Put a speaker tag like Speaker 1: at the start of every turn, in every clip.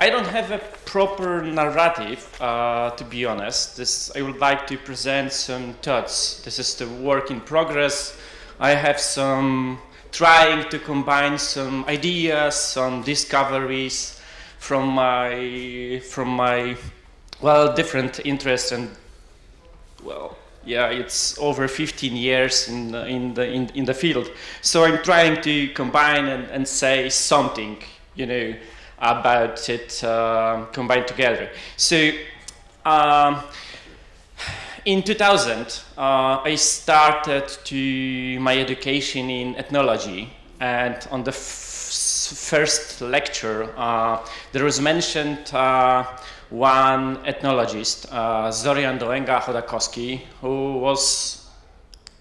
Speaker 1: I don't have a proper narrative, to be honest. I would like to present some thoughts. This is the work in progress. I have trying to combine some ideas, some discoveries from my different interests, and it's over 15 years in the field. So I'm trying to combine and say something, about it combined together. So in 2000, I started my education in ethnology, and on the first lecture, there was mentioned one ethnologist, Zorian Dołęga Chodakowski, who was,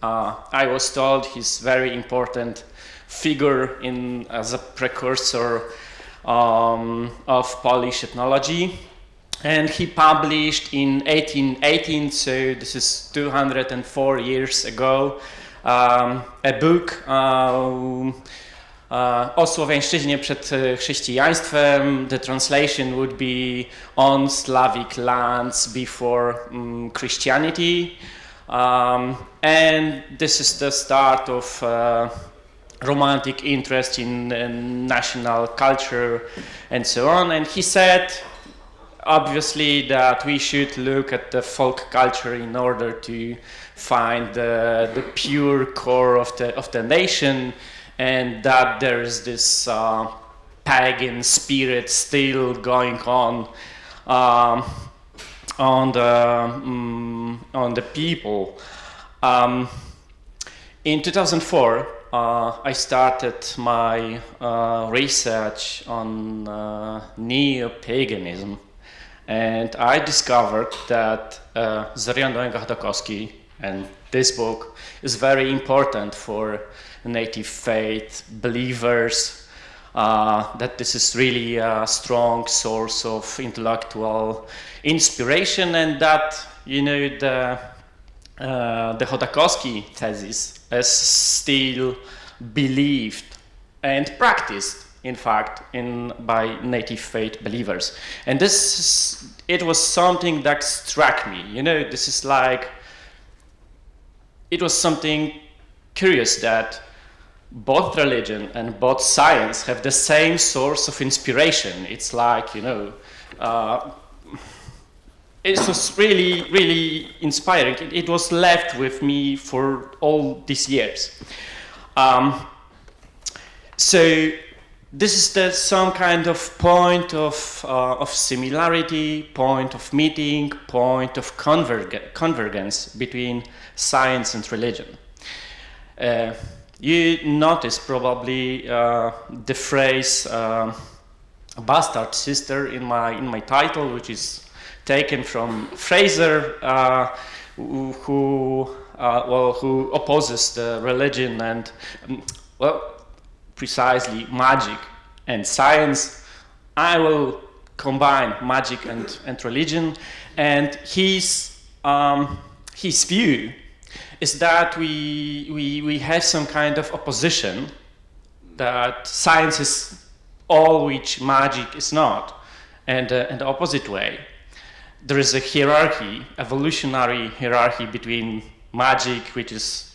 Speaker 1: I was told, he's very important figure as a precursor of Polish ethnology. And he published in 1818, so this is 204 years ago, a book o słowiańszczyźnie przed chrześcijaństwem. The translation would be On Slavic Lands Before Christianity. And this is the start of romantic interest in national culture and so on. And he said, obviously, that we should look at the folk culture in order to find the pure core of the nation, and that there is this pagan spirit still going on the people. In 2004, I started my research on neo-paganism. And I discovered that Zorian Dołęga Chodakowski and this book is very important for native faith believers, that this is really a strong source of intellectual inspiration, and that, the Chodakowski thesis is still believed and practiced, in fact, by native faith believers. And it was something that struck me. It was something curious that both religion and both science have the same source of inspiration. It's like, it was really, really inspiring. It was left with me for all these years. So this is some kind of point of similarity, point of meeting, point of convergence between science and religion. You notice probably the phrase "bastard sister" in my title, which is taken from Fraser, who opposes the religion and precisely magic and science. I will combine magic and religion, and his view is that we have some kind of opposition, that science is all which magic is not, and the opposite way. There is a hierarchy, evolutionary hierarchy between magic, which is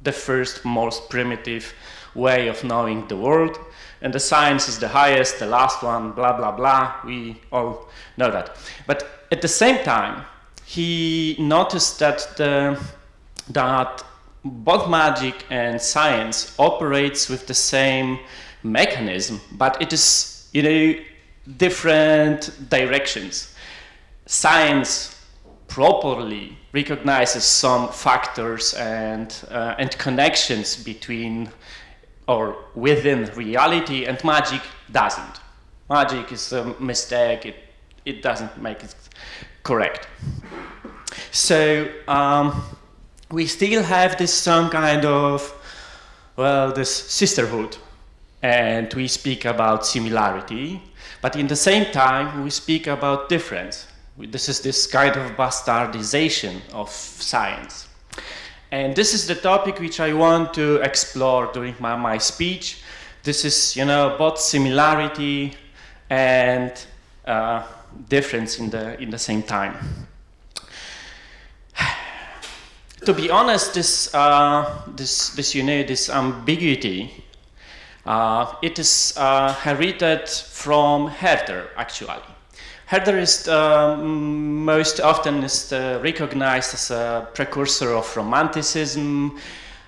Speaker 1: the first, most primitive way of knowing the world, and the science is the highest, the last one, blah, blah, blah. We all know that. But at the same time, he noticed that both magic and science operates with the same mechanism, but it is, different directions. Science properly recognizes some factors and connections between or within reality, and magic doesn't. Magic is a mistake, it doesn't make it correct. So we still have some kind of, this sisterhood, and we speak about similarity, but in the same time we speak about difference. This is this kind of bastardization of science. And this is the topic which I want to explore during my speech. This is, both similarity and difference in the same time. To be honest, this ambiguity, it is heralded from Herder, actually. Herder is most often recognized as a precursor of Romanticism,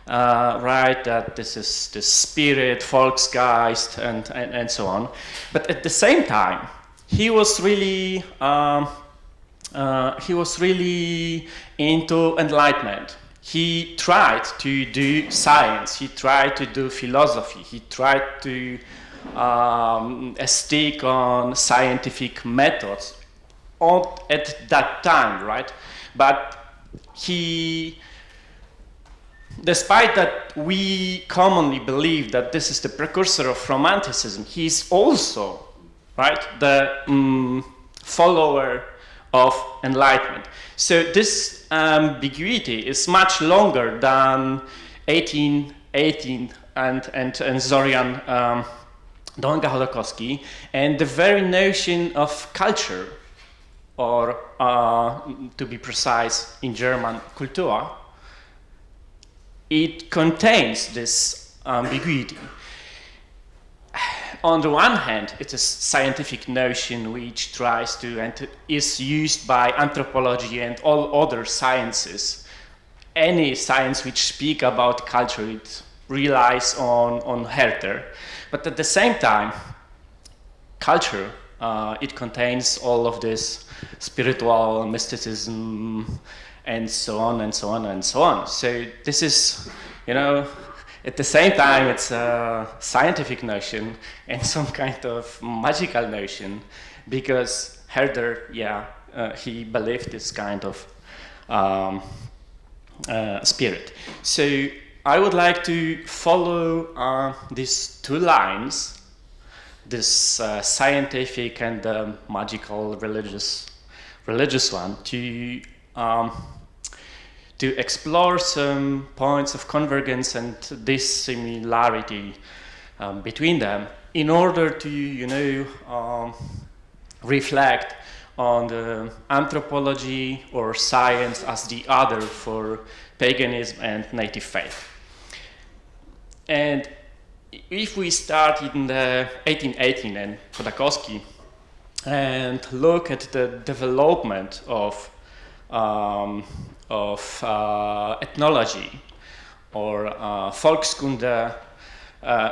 Speaker 1: right? That this is the spirit, Volksgeist, and so on. But at the same time, he was really into enlightenment. He tried to do science. He tried to do philosophy. He tried to stick on scientific methods at that time, right? But he, despite that we commonly believe that this is the precursor of Romanticism, he's also, right, the follower of enlightenment. So this ambiguity is much longer than 1818 and Zorian Donga Chodakowski, and the very notion of culture, or to be precise in German, Kultur, it contains this ambiguity. On the one hand, it is a scientific notion which tries to and is used by anthropology and all other sciences. Any science which speak about culture, it relies on Herder. But at the same time, culture, it contains all of this spiritual mysticism and so on and so on and so on. So this is, at the same time, it's a scientific notion and some kind of magical notion, because Herder, he believed this kind of spirit. So I would like to follow these two lines, this scientific and magical religious one, to explore some points of convergence and dissimilarity between them, in order to reflect on the anthropology or science as the other for paganism and native faith. And if we start in the 1818 and Chodakowski and look at the development of ethnology or Volkskunde,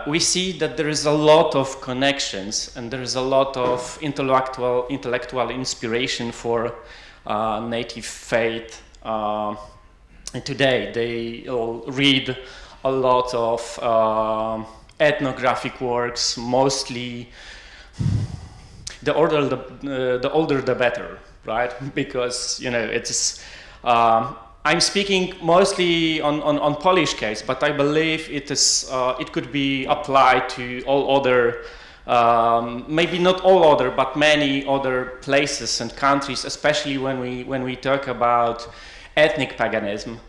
Speaker 1: we see that there is a lot of connections and there is a lot of intellectual inspiration for native faith. Today, they all read a lot of ethnographic works, mostly the older the better, right? Because it's I'm speaking mostly on Polish case, but I believe it could be applied to all other, maybe not all other, but many other places and countries, especially when we talk about ethnic paganism.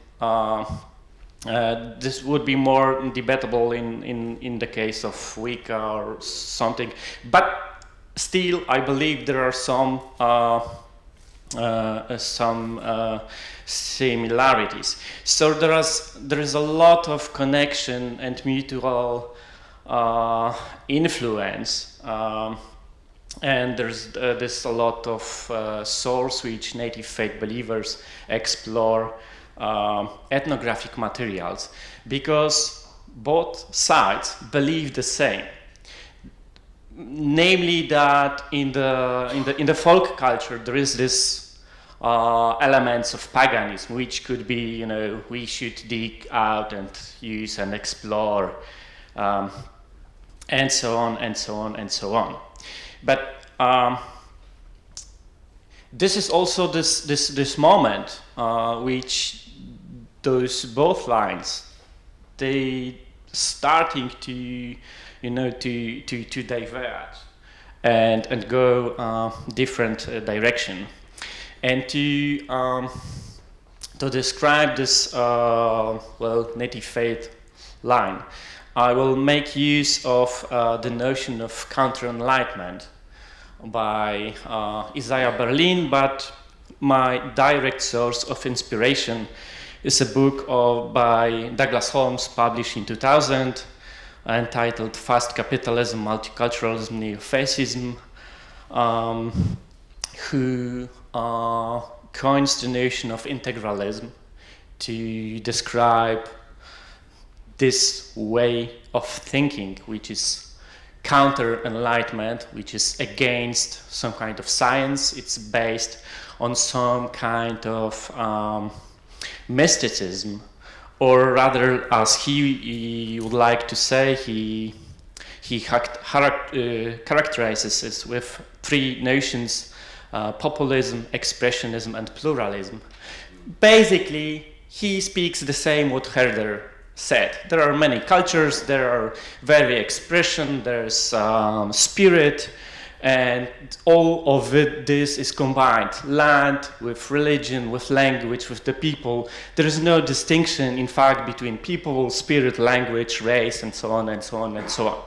Speaker 1: This would be more debatable in the case of Wicca or something, but still I believe there are some similarities. So there is a lot of connection and mutual influence, and there's a lot of source which native faith believers explore ethnographic materials, because both sides believe the same, namely that in the folk culture there is this elements of paganism, which could be we should dig out and use and explore, and so on and so on and so on. But this is also this moment which those both lines, they starting to to diverge and go different direction, and to describe this native faith line, I will make use of the notion of counter-enlightenment, by Isaiah Berlin, but my direct source of inspiration is a book by Douglas Holmes, published in 2000, entitled Fast Capitalism, Multiculturalism, Neo-Fascism, who coins the notion of integralism to describe this way of thinking, which is counter-enlightenment, which is against some kind of science. It's based on some kind of mysticism, or rather, as he would like to say, he characterizes it with three notions: populism, expressionism, and pluralism. Basically, he speaks the same what Herder said. There are many cultures, there are very expression, there's spirit, and all of this is combined. Land with religion, with language, with the people. There is no distinction, in fact, between people, spirit, language, race, and so on, and so on, and so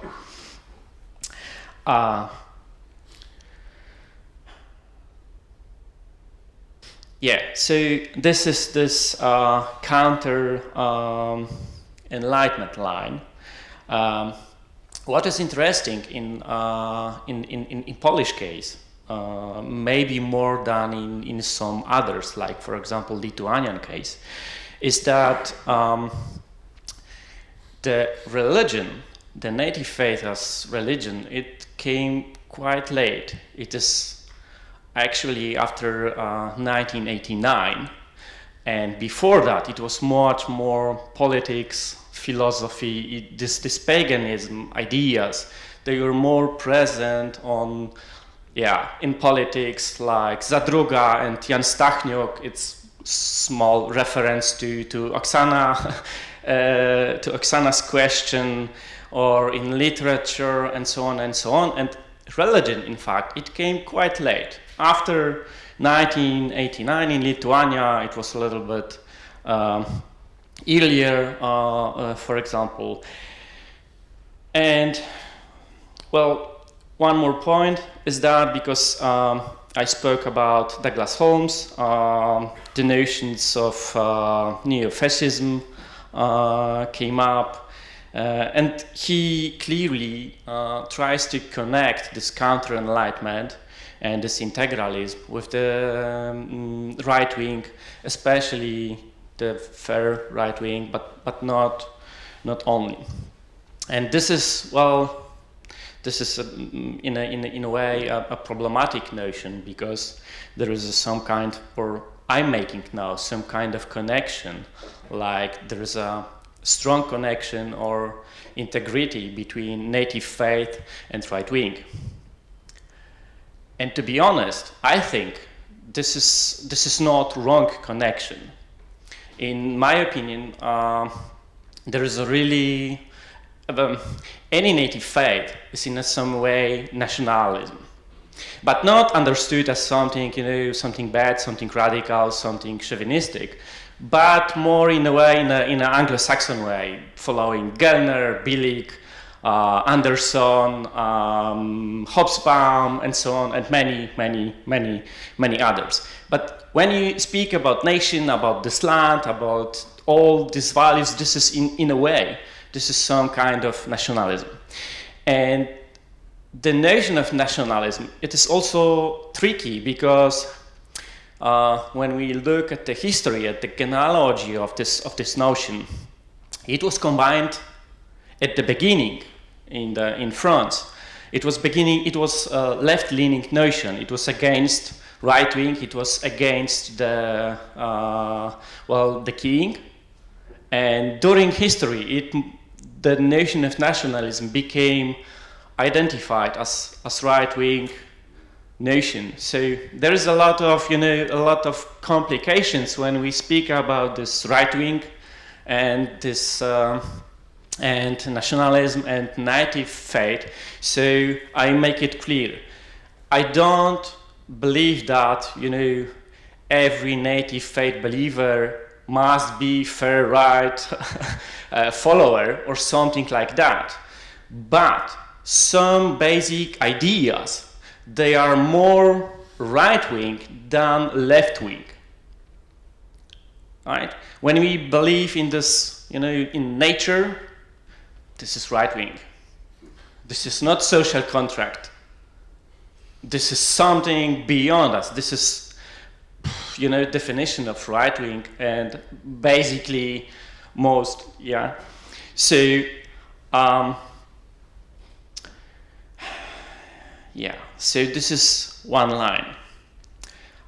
Speaker 1: on. Yeah, so this is this counter enlightenment line. What is interesting in Polish case, maybe more than in some others, like for example Lithuanian case, is that the religion, the native faith as religion, it came quite late. It is actually after 1989, and before that it was much more politics, philosophy, this paganism ideas. They were more present on, in politics, like Zadruga and Jan Stachniok. It's small reference to Oksana, to Oksana's question, or in literature, and so on and so on. And religion, in fact, it came quite late. After 1989 in Lithuania, it was a little bit earlier, for example. And, well, one more point is that because I spoke about Douglas Holmes, the notions of neo-fascism came up, and he clearly tries to connect this counter-enlightenment and this integralism with the right wing, especially the fair right wing, but not only. And this is, well, this is in a way a problematic notion, because there is some kind, or I'm making now some kind of connection, like there is a strong connection or integrity between native faith and right wing. And to be honest, I think this is not wrong connection. In my opinion, there is a really any native faith is in some way nationalism, but not understood as something, something bad, something radical, something chauvinistic, but more in a way, in an Anglo-Saxon way, following Gellner, Billig, Anderson, Hobsbawm, and so on, and many others. But when you speak about nation, about this land, about all these values, this is in a way, this is some kind of nationalism. And the notion of nationalism, it is also tricky, because when we look at the history, at the genealogy of this notion, it was combined at the beginning in France. It was a left-leaning notion. It was against right wing. It was against the king. And during history, the notion of nationalism became identified as right wing notion. So there is a lot of complications when we speak about this right wing and this and nationalism and native faith. So I make it clear, I don't believe that every native faith believer must be fair right follower or something like that, but some basic ideas they are more right-wing than left-wing. Right? When we believe in this, in nature, this is right-wing. This is not social contract. This is something beyond us. This is, definition of right-wing and basically most, yeah. So, so this is one line.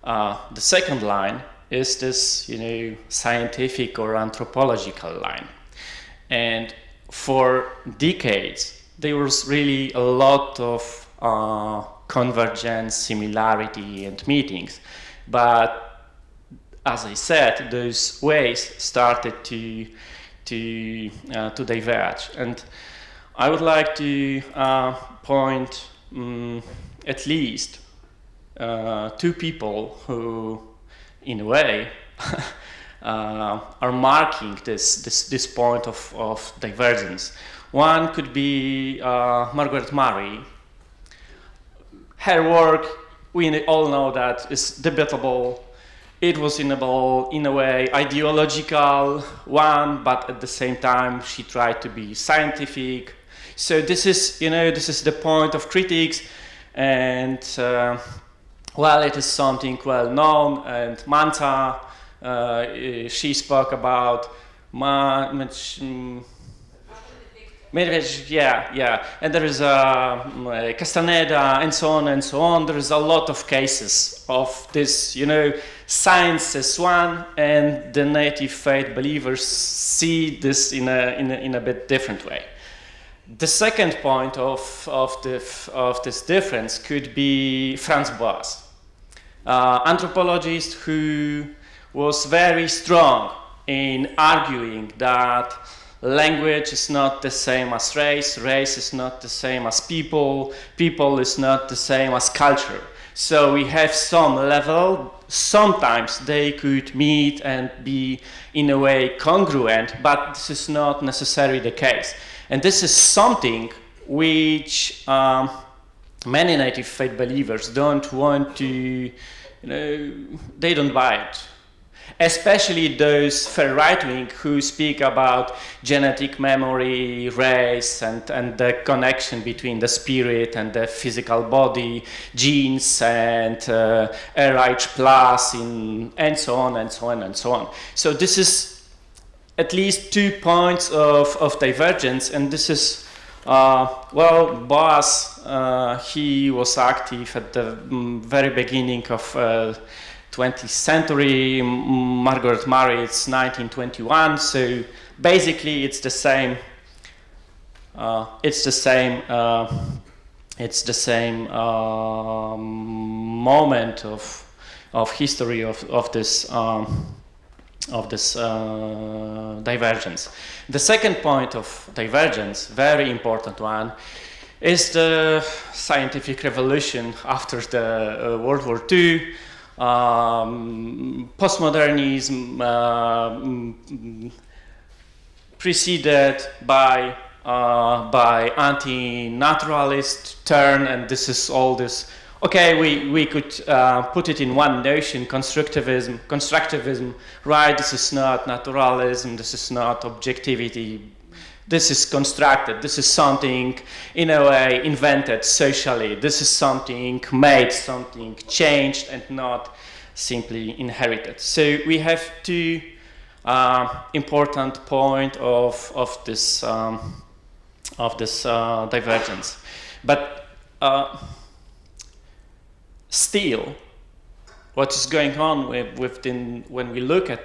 Speaker 1: The second line is this, scientific or anthropological line. And for decades, there was really a lot of convergence, similarity, and meetings. But as I said, those ways started to diverge. And I would like to point at least two people who, in a way, are marking this point of divergence. One could be Margaret Murray. Her work, we all know that, is debatable. It was in a way ideological one, but at the same time she tried to be scientific. So this is, this is the point of critics, and well, it is something well known. And Manta, she spoke about yeah, and there is Castaneda and so on and so on. There is a lot of cases of this, science as one, and the native faith believers see this in a bit different way. The second point of this difference could be Franz Boas, anthropologist who was very strong in arguing that language is not the same as race is not the same as people is not the same as culture. So we have some level, sometimes they could meet and be in a way congruent, but this is not necessarily the case. And this is something which many native faith believers don't want to, they don't buy it. Especially those far right-wing who speak about genetic memory, race, and the connection between the spirit and the physical body, genes, and RH plus, and so on, and so on, and so on. So this is at least 2 points of divergence, and this is, well, Boas, he was active at the very beginning of 20th century. Margaret Murray, it's 1921, so basically it's the same moment of history of this divergence. The second point of divergence, very important one, is the scientific revolution after the World War II. Postmodernism preceded by anti-naturalist turn, and this is all this. Okay, we could put it in one notion: constructivism. Right? This is not naturalism. This is not objectivity. This is constructed. This is something, in a way, invented socially. This is something made, something changed, and not simply inherited. So we have two important points of this divergence. But still, what is going on when we look at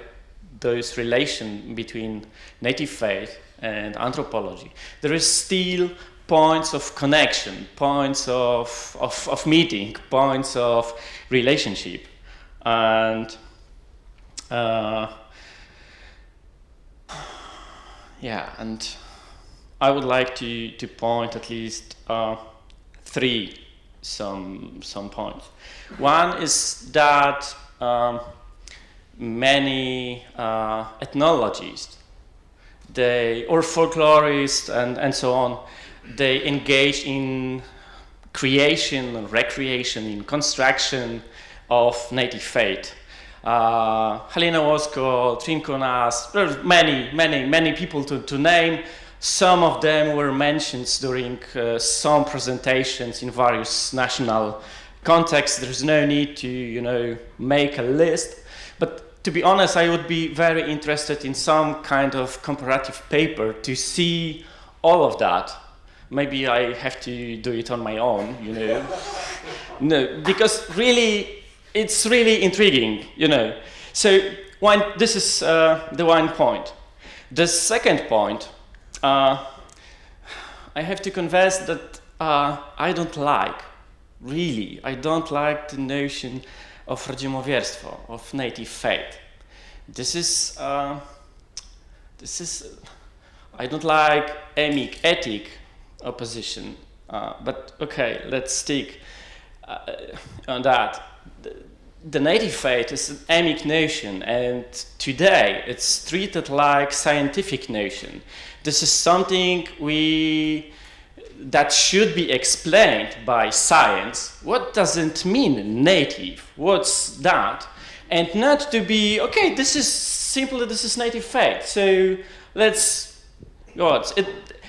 Speaker 1: those relations between native faith and anthropology, there is still points of connection, points of meeting, points of relationship. And and I would like to point at least three some points. One is that many ethnologists, or folklorists and so on, they engage in creation and recreation, in construction of native faith. Halina Wosko, Trinko Nas, there's many people to name. Some of them were mentioned during some presentations in various national contexts. There's no need to, make a list. But to be honest, I would be very interested in some kind of comparative paper to see all of that. Maybe I have to do it on my own, No, because really, it's really intriguing, So this is the one point. The second point, I have to confess that I don't like the notion of rodzimowierstwo, of native faith. This is I don't like ethic opposition, but okay, let's stick on that. The native faith is an emic notion, and today it's treated like scientific notion. This is something that should be explained by science. What does it mean, native? What's that? And not to be, okay, this is native faith. So let's go on.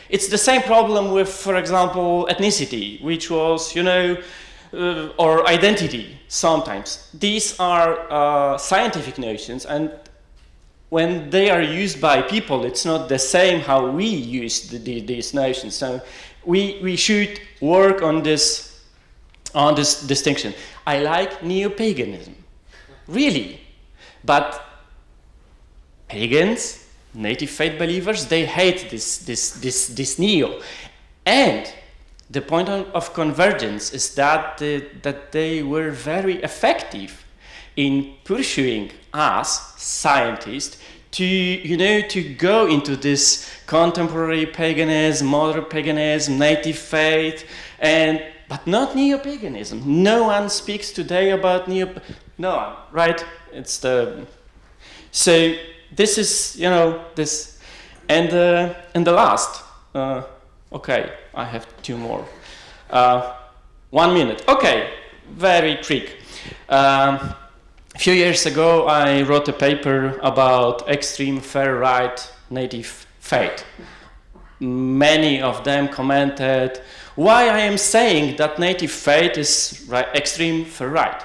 Speaker 1: It's the same problem with, for example, ethnicity, which was, or identity sometimes. These are scientific notions, and when they are used by people, it's not the same how we use these notions. So we should work on this distinction. I like neo-paganism, really, but pagans, native faith believers, they hate this neo, and the point of convergence is that they were very effective in pursuing us scientists to go into this contemporary paganism, modern paganism, native faith, but not neo-paganism. No one speaks today about no one, right? So this is this, and the last. Okay, I have two more. 1 minute. Okay, very quick. A few years ago, I wrote a paper about extreme far-right native faith. Many of them commented, why I am saying that native faith is extreme far-right.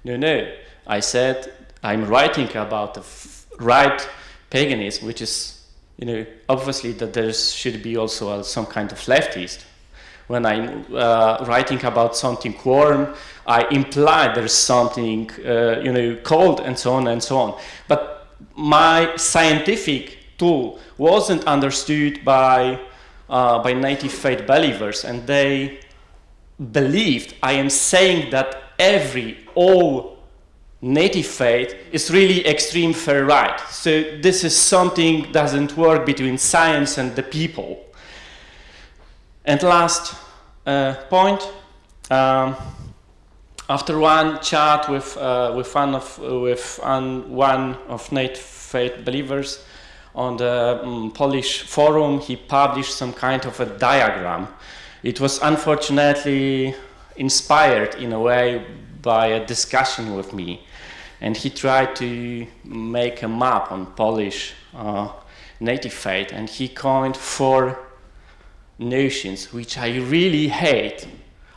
Speaker 1: No, I said I'm writing about the right paganism, which is obviously that there should be also some kind of leftist. When I'm writing about something warm, I imply there's something, cold and so on and so on. But my scientific tool wasn't understood by native faith believers, and they believed I am saying that all native faith is really extreme far right. So this is something doesn't work between science and the people. And last point, after one chat with one of native faith believers on the Polish forum, he published some kind of a diagram. It was unfortunately inspired in a way by a discussion with me, and he tried to make a map on Polish native faith, and he coined 4 notions which I really hate.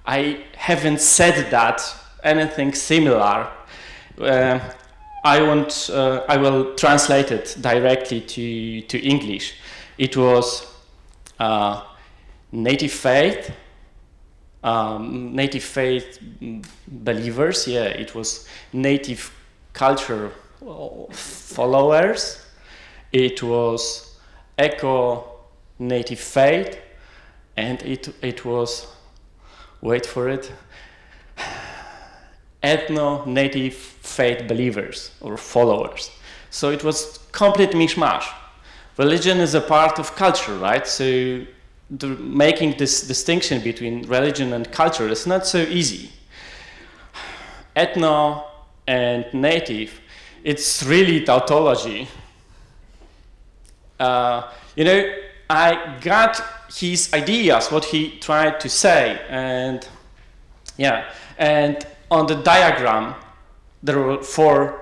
Speaker 1: I haven't said that anything similar. I will translate it directly to English. It was native faith believers. Yeah, it was native culture followers. It was eco-native faith, and it was, wait for it, ethno-native faith believers or followers. So it was complete mishmash. Religion is a part of culture, right? So making this distinction between religion and culture is not so easy. Ethno and native, it's really tautology. I got his ideas, what he tried to say, and Yeah, and on the diagram, there were four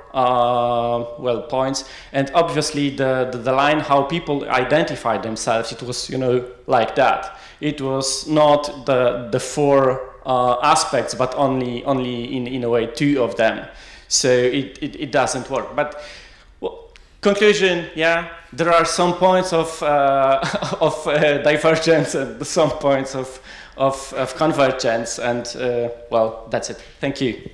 Speaker 1: points, and obviously the line how people identify themselves, it was, like that. It was not the four aspects, but only in a way two of them. So it doesn't work. But conclusion, yeah, there are some points of divergence and some points of convergence, and well, that's it. Thank you.